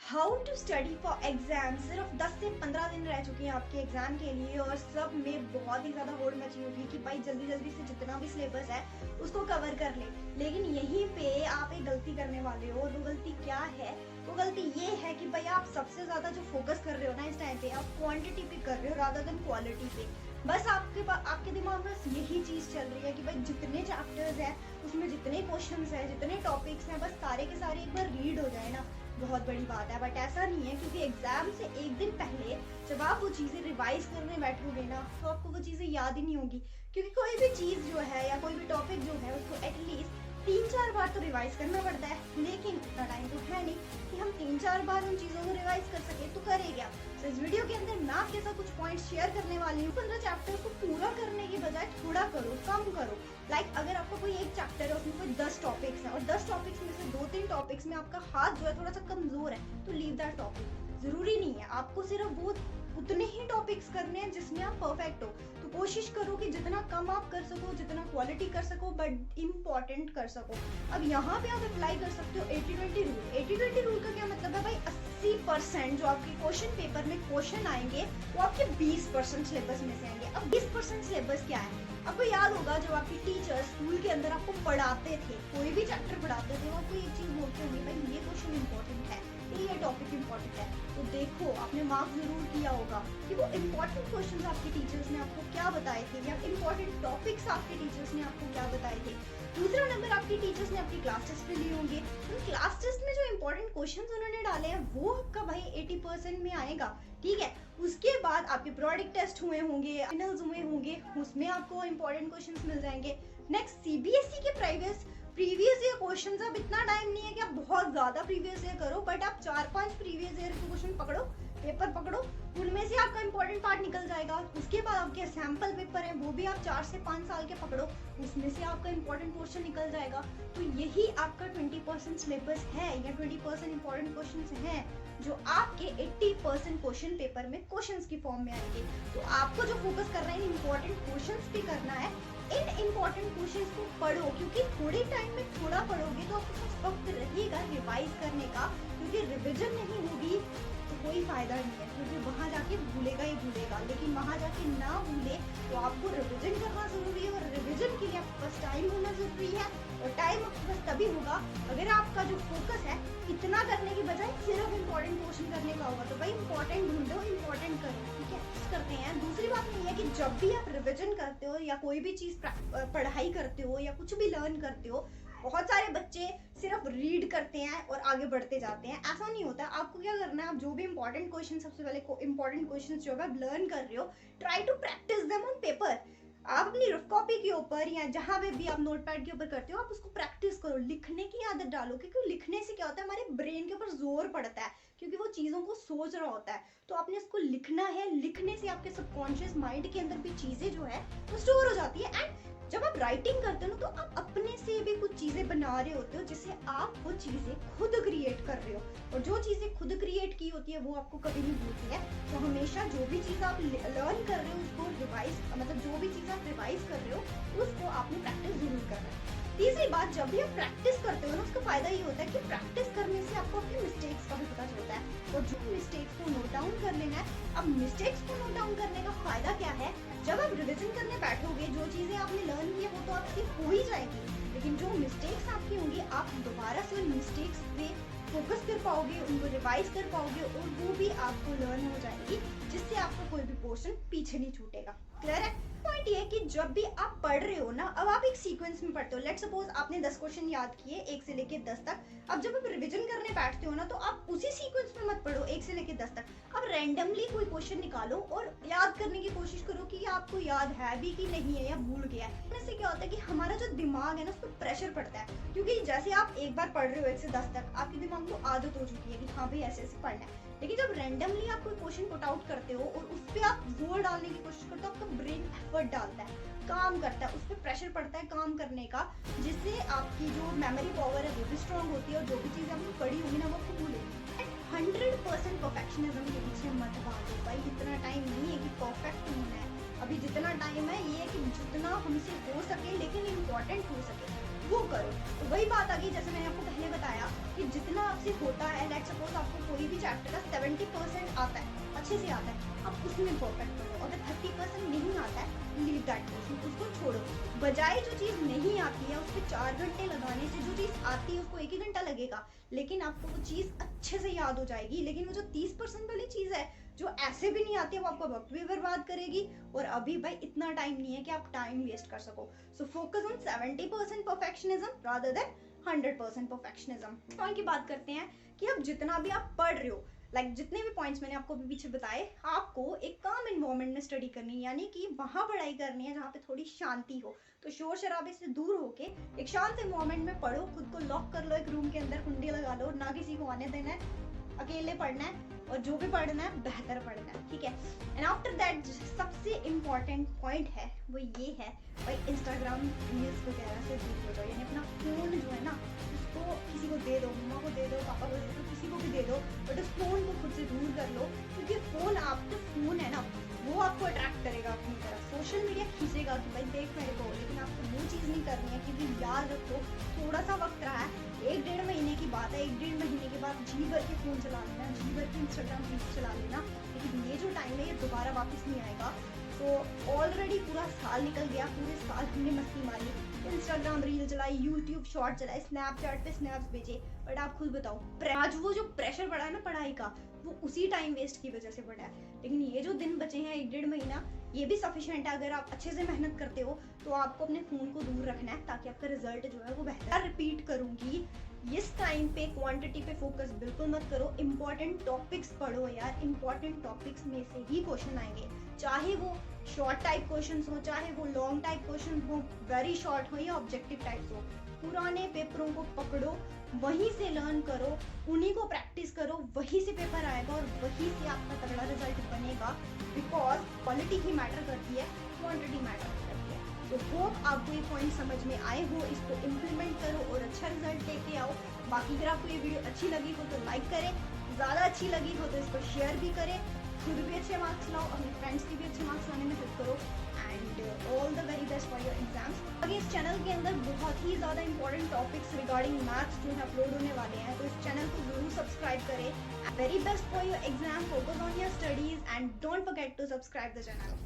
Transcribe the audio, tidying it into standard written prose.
How to study for exam. सिर्फ 10 से 15 दिन रह चुके हैं आपके एग्जाम के लिए और सब में बहुत ही ज्यादा होड़ मची होगी कि भाई जल्दी जल्दी से जितना भी सिलेबस है उसको कवर कर ले। लेकिन यहीं पे आप एक गलती करने वाले हो और वो गलती क्या है? वो गलती ये है कि भाई आप सबसे ज्यादा जो फोकस कर रहे हो ना इस टाइम पे, आप क्वांटिटी पे कर रहे हो रादर देन क्वालिटी पे। बस आपके दिमाग में यही चीज चल रही है कि भाई जितने चैप्टर्स हैं उसमें जितने क्वेश्चंस हैं जितने टॉपिक्स हैं बस सारे के सारे एक बार रीड हो जाए ना, बहुत बड़ी बात है। बट ऐसा नहीं है, क्योंकि एग्जाम से एक दिन पहले जब आप वो चीजें रिवाइज करने बैठोगे ना तो आपको वो चीजें याद ही नहीं होगी। क्योंकि कोई भी चीज जो है या कोई भी टॉपिक जो है उसको एटलीस्ट 3-4 बार तो रिवाइज करना पड़ता है, लेकिन इतना टाइम तो है नहीं कि हम 3-4 बार उन चीजों को रिवाइज कर सके। तो करे क्या? तो इस वीडियो के अंदर मैं आपके साथ कुछ पॉइंट शेयर करने वाली हूँ। 15 चैप्टर को पूरा करने की बजाय थोड़ा करो, कम करो। अगर आपका कोई एक चैप्टर है उसमें कोई 10 टॉपिक्स हैं और 10 टॉपिक्स में से 2-3 टॉपिक्स में आपका हाथ जो है थोड़ा सा कमजोर है तो लीव दैट टॉपिक। जरूरी नहीं है आपको सिर्फ वो उतने ही टॉपिक्स करने हैं जिसमें आप परफेक्ट हो। तो कोशिश करो कि जितना कम आप कर सको, जितना क्वालिटी कर सको, बट इम्पोर्टेंट कर सको। अब यहाँ पे आप अप्लाई कर सकते हो 80-20 रूल। 80-20 रूल का क्या मतलब है भाई? 80% जो आपके क्वेश्चन पेपर में क्वेश्चन आएंगे वो आपके 20% सिलेबस में से आएंगे। अब 20% सिलेबस क्या है? आपको याद होगा जब आपके टीचर स्कूल के अंदर आपको पढ़ाते थे, कोई भी चैप्टर पढ़ाते थे, वो आपको एक चीज बोलते होंगे भाई ये क्वेश्चन इंपॉर्टेंट है, ये टॉपिक इंपॉर्टेंट है। तो देखो आपने मार्क जरूर किया होगा कि वो इंपॉर्टेंट क्वेश्चंस आपके टीचर्स ने आपको क्या बताए थे या इंपॉर्टेंट टॉपिक्स आपके टीचर्स ने आपको क्या बताए थे। दूसरा नंबर आपके टीचर्स ने आपकी क्लास टेस्ट में लिए होंगे। उन क्लास टेस्ट में जो इंपॉर्टेंट क्वेश्चंस उन्होंने डाले हैं वो आपका भाई 80% में आएगा, ठीक है। उसके बाद आपके प्रोडक्ट टेस्ट हुए होंगे, फाइनल्स हुए होंगे, उसमें आपको इंपॉर्टेंट क्वेश्चंस मिल जाएंगे। नेक्स्ट सीबीएसई के प्रीवियस ईयर क्वेश्चंस। अब इतना टाइम नहीं है कि आप बहुत ज्यादा प्रीवियस ईयर करो, बट आप 4-5 प्रीवियस ईयर के क्वेश्चन पकड़ो, पेपर पकड़ो, उनमें से आपका इंपॉर्टेंट पार्ट निकल जाएगा। उसके बाद आपके सैंपल पेपर हैं वो भी आप 4 से 5 साल के पकड़ो, उसमें से आपका इंपॉर्टेंट क्वेश्चन निकल जाएगा। तो यही आपका 20% सिलेबस है या 20% इंपॉर्टेंट क्वेश्चन हैं जो आपके 80% क्वेश्चन पेपर में क्वेश्चंस की फॉर्म में आएंगे। तो आपको जो फोकस करना है इंपॉर्टेंट क्वेश्चंस पे करना है। इन इंपॉर्टेंट क्वेश्चंस को पढ़ो, क्योंकि थोड़े टाइम में थोड़ा पढ़ोगे तो आपके पास वक्त रहेगा रिवाइज करने का। क्योंकि रिविजन नहीं होगी तो कोई फायदा नहीं है, क्योंकि वहां जाके भूलेगा ही भूलेगा। लेकिन वहां जाके ना भूले तो आपको रिविजन करना जरूरी है, और रिविजन के लिए आपके पास टाइम होना जरूरी है। और टाइम आपके पास तभी होगा अगर आपका जो फोकस है इतना करने की बजाय सिर्फ इम्पोर्टेंट क्वेश्चन करने का होगा। तो भाई इंपॉर्टेंट ढूंढो, इंपॉर्टेंट करो, ठीक है। करते हैं। दूसरी बात ये है कि जब भी आप रिविजन करते हो या कोई भी चीज पढ़ाई करते हो या कुछ भी लर्न करते हो, बहुत सारे बच्चे सिर्फ रीड करते हैं और आगे बढ़ते जाते हैं। ऐसा नहीं होता। आपको क्या करना है, आप जो भी इंपॉर्टेंट क्वेश्चन, सबसे पहले इंपॉर्टेंट क्वेश्चन जो आप लर्न कर रहे हो, try to practise them on paper. आप अपनी रफ कॉपी के ऊपर या जहां पे भी आप नोटपैड के ऊपर करते हो, आप उसको प्रैक्टिस करो, लिखने की आदत डालो। क्योंकि लिखने से क्या होता है, हमारे ब्रेन के ऊपर जोर पड़ता है, क्योंकि वो चीजों को सोच रहा होता है। तो आपने इसको लिखना है। लिखने से आपके सबकॉन्शियस माइंड के अंदर भी चीजें जो है वो स्टोर हो जाती है। एंड जब आप राइटिंग करते हो ना तो आप अपने से भी कुछ चीजें बना रहे होते हो, जिससे आप वो चीजें खुद क्रिएट कर रहे हो। और जो चीजें खुद क्रिएट की होती है वो आपको कभी नहीं भूलती है। तो हमेशा जो भी चीज आप लर्न कर रहे हो उसको रिवाइज, मतलब जो भी चीज आप रिवाइज कर रहे हो उसको आपने प्रैक्टिस जरूर करना है। तीसरी बात, जब भी आप प्रैक्टिस करते हो ना उसका फायदा ये होता है कि प्रैक्टिस करने से आपको अपने मिस्टेक्स का भी पता चलता है और जो मिस्टेक्स को नोट डाउन कर लेना है। अब मिस्टेक्स को नोट डाउन करने का फायदा क्या है? जब आप रिविजन करने बैठोगे जो चीजें आपने लर्न की है वो तो आपकी हो ही जाएगी, लेकिन जो मिस्टेक्स आपकी होंगी आप दोबारा से उन मिस्टेक्स पे फोकस कर पाओगे, उनको रिवाइज कर पाओगे और वो भी आपको लर्न हो जाएगी, जिससे आपका कोई भी पोर्शन पीछे नहीं छूटेगा। क्लियर है? पॉइंट ये है कि जब भी आप पढ़ रहे हो ना, अब आप एक सीक्वेंस में पढ़ते हो। लेट्स सपोज आपने 10 क्वेश्चन याद किए 1 से लेके 10 तक। अब जब आप रिवीजन करने बैठते हो ना तो आप उसी सीक्वेंस में मत पढ़ो 1 से लेके 10 तक। अब रैंडमली कोई क्वेश्चन निकालो और याद करने की कोशिश करो कि आपको याद है भी कि नहीं है या भूल गया है। इससे क्या होता है कि हमारा जो दिमाग है ना उस पर प्रेशर पड़ता है, क्योंकि जैसे आप एक बार पढ़ रहे हो 1 से 10 तक, आपके दिमाग को आदत हो चुकी है कि हाँ भाई ऐसे ऐसे पढ़ना है। लेकिन जब रैंडमली आप कोई क्वेश्चन पुट आउट करते हो और उस पर आप जोर डालने की कोशिश करते हो, आपका ब्रेन एफर्ट डालता है, काम करता है, उस पर प्रेशर पड़ता है काम करने का, जिससे आपकी जो मेमोरी पावर है वो भी स्ट्रांग होती है और जो भी चीज़ आपने पढ़ी होगी ना वो आपको भूलेगी। 100% परफेक्शनिज्म के पीछे मत भागो भाई। इतना टाइम नहीं है कि परफेक्ट होना है। अभी जितना टाइम है ये है कि जितना हमसे हो सके लेकिन इम्पोर्टेंट हो सके वो करो। तो वही बात आ गई, जैसे मैंने आपको पहले बताया कि जितना आपसे होता है, लेट्स सपोज आपको कोई भी भी चैप्टर का 70% आता है, अच्छे से आता है, आप उसमें परफेक्ट करो। अगर 30% नहीं आता है, लीव दैट पोर्शन, उसको छोड़ो। बजाय जो चीज़ नहीं आती है उस पर 4 घंटे लगाने से जो चीज़ आती है उसको 1 ही घंटा लगेगा, लेकिन आपको वो चीज़ अच्छे से याद हो जाएगी। लेकिन वो जो 30% वाली चीज़ है जो ऐसे भी नहीं आती है, वो आपका वक्त भी बर्बाद करेगी। और अभी भाई इतना टाइम नहीं है कि आप टाइम वेस्ट कर सको। So focus on 70% perfectionism rather than 100% perfectionism. Point की बात करते हैं कि अब जितना भी आप पढ़ रहे हो, जितने भी पॉइंट्स मैंने आपको अभी पीछे बताए, आपको एक काम इन्वायरमेंट में स्टडी करनी है, यानी कि वहाँ पढ़ाई करनी है जहाँ पे थोड़ी शांति हो। तो शोर शराबे से दूर होके एक शांत इन्वायरमेंट में पढ़ो, खुद को लॉक कर लो एक रूम के अंदर, कुंडी लगा लो, ना किसी को आने देना है, अकेले पढ़ना है, और जो भी पढ़ना है बेहतर पढ़ना है, ठीक है। एंड आफ्टर दैट सबसे इम्पॉर्टेंट पॉइंट है वो ये है भाई, इंस्टाग्राम रील्स वगैरह से दूर हो जाओ। यानी अपना फ़ोन जो है ना उसको किसी को दे दो, मम्मा को दे दो, पापा को दे दो, किसी को भी दे दो, बट उस फ़ोन को खुद से दूर कर लो। क्योंकि फ़ोन, आप जो फ़ोन है ना वो आपको अट्रैक्ट करेगा अपनी तरफ, सोशल मीडिया खींचेगा कि भाई देख मेरे को, लेकिन आपको वो चीज़ नहीं करनी है। क्योंकि याद रखो, थोड़ा सा वक्त रहा है, 1-1.5 महीने की बात है, 1-1.5 महीने के बाद जी भर के फ़ोन चला लेना, जी भर के इंस्टाग्राम रील्स चला लेना, लेकिन ये जो टाइम है ये दोबारा वापस नहीं आएगा। तो ऑलरेडी पूरा साल निकल गया, पूरे साल हमने मस्ती मारी, इंस्टाग्राम रील चलाई, यूट्यूब शॉर्ट चलाए, स्नैपचैट पे स्नैप्स भेजे, बट आप खुद बताओ, आज वो जो प्रेशर बढ़ा है ना पढ़ाई का, वो उसी टाइम वेस्ट की वजह से बढ़ा है। लेकिन ये जो दिन बचे हैं 1-1.5 महीना, ये भी सफिशिएंट है। अगर आप अच्छे से मेहनत करते हो तो आपको अपने फ़ोन को दूर रखना है ताकि आपका रिजल्ट जो है वो बेहतर। रिपीट करूंगी, इस टाइम पे क्वांटिटी पे फोकस बिल्कुल मत करो, इंपॉर्टेंट टॉपिक्स पढ़ो यार, इंपॉर्टेंट टॉपिक्स में से ही क्वेश्चन आएंगे, चाहे वो शॉर्ट टाइप क्वेश्चन हो, चाहे वो लॉन्ग टाइप क्वेश्चन हो, वेरी शॉर्ट हो या ऑब्जेक्टिव टाइप हो। पुराने पेपरों को पकड़ो, वहीं से लर्न करो, उन्हीं को प्रैक्टिस करो, वहीं से पेपर आएगा और वहीं से आपका तगड़ा रिजल्ट बनेगा। बिकॉज क्वालिटी ही मैटर करती है, क्वांटिटी मैटर करती है। तो होप आपको ये पॉइंट समझ में आए हो, इसको इम्प्लीमेंट करो और अच्छा रिजल्ट लेके आओ। बाकी अगर आपको ये वीडियो अच्छी लगी हो तो लाइक करें, ज़्यादा अच्छी लगी हो तो इसको शेयर भी करें, खुद भी अच्छे मार्क्स लाओ, अपने फ्रेंड्स की भी अच्छे मार्क्स लाने में हेल्प करो। And all the very best for your exams. अगर इस चैनल के अंदर बहुत ही ज़्यादा इंपॉर्टेंट टॉपिक्स रिगार्डिंग मैथ्स जो है अपलोड होने वाले हैं, तो इस चैनल को जरूर सब्सक्राइब करें। Very best for your exam, focus on your studies and don't forget to subscribe the channel.